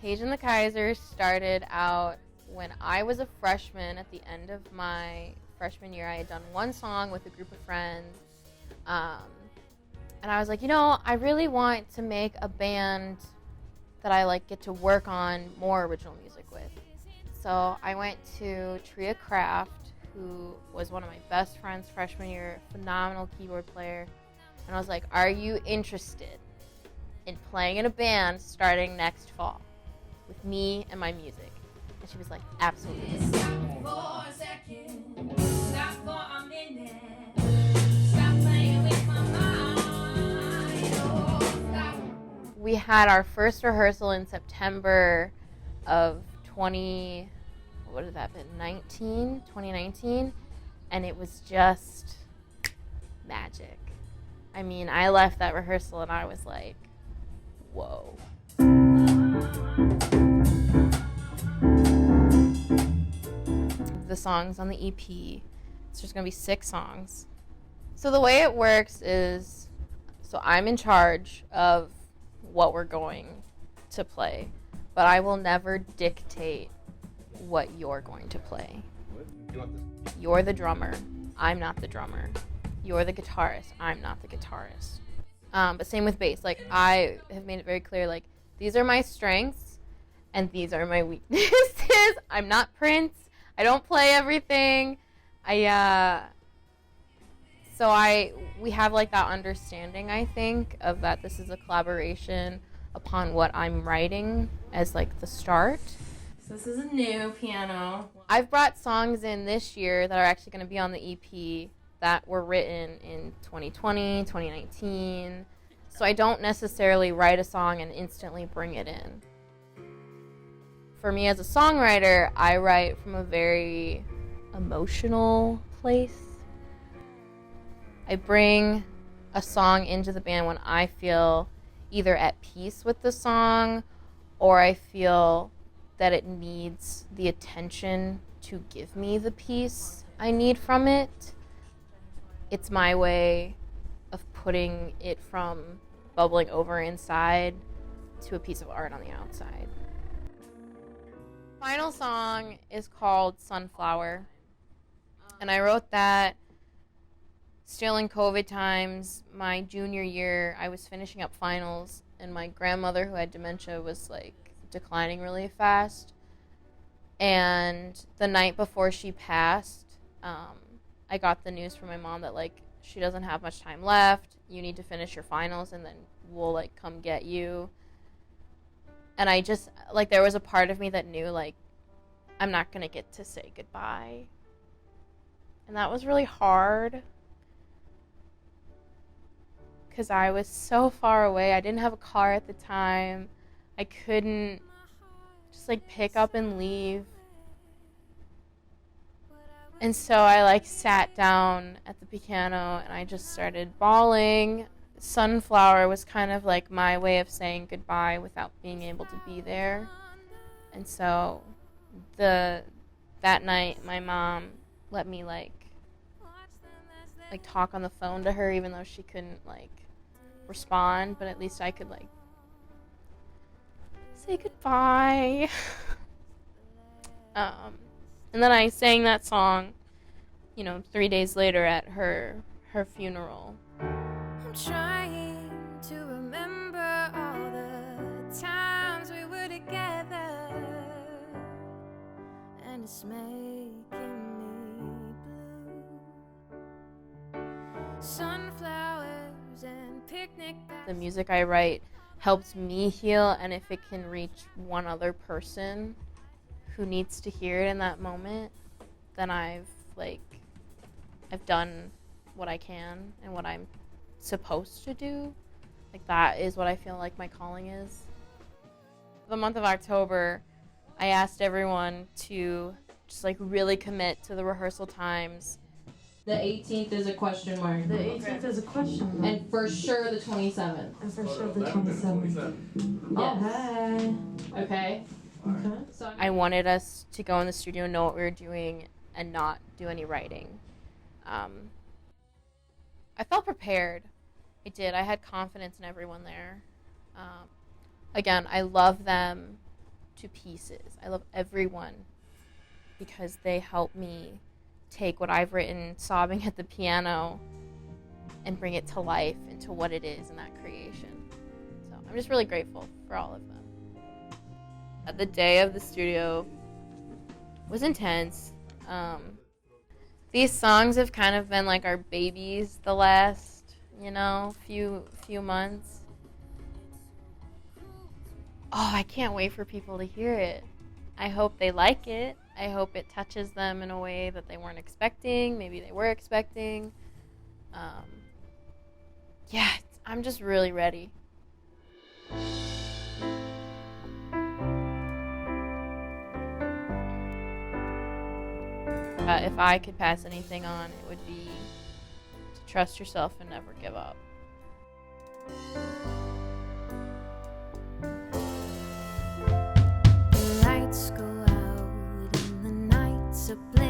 Paige and the Kizers started out when I was a freshman. At the end of my freshman year, I had done one song with a group of friends. And I was like, I really want to make a band that I get to work on more original music with. So I went to Tria Craft, who was one of my best friends freshman year, phenomenal keyboard player. And I was like, are you interested in playing in a band starting next fall with me and my music? And she was like, absolutely. Stop for a second. Stop for a minute. Stop playing with my mind. Oh, stop. We had our first rehearsal in September of 2019, and it was just magic. I mean, I left that rehearsal and I was like, whoa. The songs on the EP, it's just gonna be 6 songs. So the way it works is, so I'm in charge of what we're going to play, but I will never dictate what you're going to play. You're the drummer, I'm not the drummer. You're the guitarist, I'm not the guitarist. But same with bass. I have made it very clear, these are my strengths and these are my weaknesses. I'm not Prince. I don't play everything. We have that understanding, I think, of that this is a collaboration upon what I'm writing as the start. So this is a new piano. I've brought songs in this year that are actually going to be on the EP that were written in 2020, 2019. So I don't necessarily write a song and instantly bring it in. For me as a songwriter, I write from a very emotional place. I bring a song into the band when I feel either at peace with the song or I feel that it needs the attention to give me the peace I need from it. It's my way of putting it from bubbling over inside to a piece of art on the outside. Final song is called Sunflower, and I wrote that still in COVID times. My junior year, I was finishing up finals, and my grandmother, who had dementia, was declining really fast. And the night before she passed, I got the news from my mom that she doesn't have much time left. You need to finish your finals, and then we'll come get you. And I just there was a part of me that knew I'm not gonna get to say goodbye, and that was really hard because I was so far away. I didn't have a car at the time. I couldn't just pick up and leave. And so I sat down at the piano and I just started bawling. Sunflower was kind of my way of saying goodbye without being able to be there. And so that night my mom let me talk on the phone to her, even though she couldn't respond, but at least I could say goodbye. And then I sang that song, 3 days later at her funeral. I'm trying to remember all the times we were together, and it's making me blue. Sunflowers and picnic baskets. The music I write helps me heal, and if it can reach one other person who needs to hear it in that moment, then I've done what I can and what I'm supposed to do. That is what I feel my calling is. The month of October, I asked everyone to just really commit to the rehearsal times. The 18th is a question mark. The 18th is a question mark. And for sure the 27th. And for sure the 27th. Yes. Okay. Okay. So I wanted us to go in the studio, know what we were doing, and not do any writing. I felt prepared. I did. I had confidence in everyone there. Again, I love them. to pieces. I love everyone because they help me take what I've written sobbing at the piano and bring it to life into what it is in that creation. So I'm just really grateful for all of them. The day of the studio was intense. These songs have kind of been like our babies the last, few months. Oh, I can't wait for people to hear it. I hope they like it. I hope it touches them in a way that they weren't expecting. Maybe they were expecting. Yeah, I'm just really ready. If I could pass anything on, it would be to trust yourself and never give up. The lights go out and the nights are blank.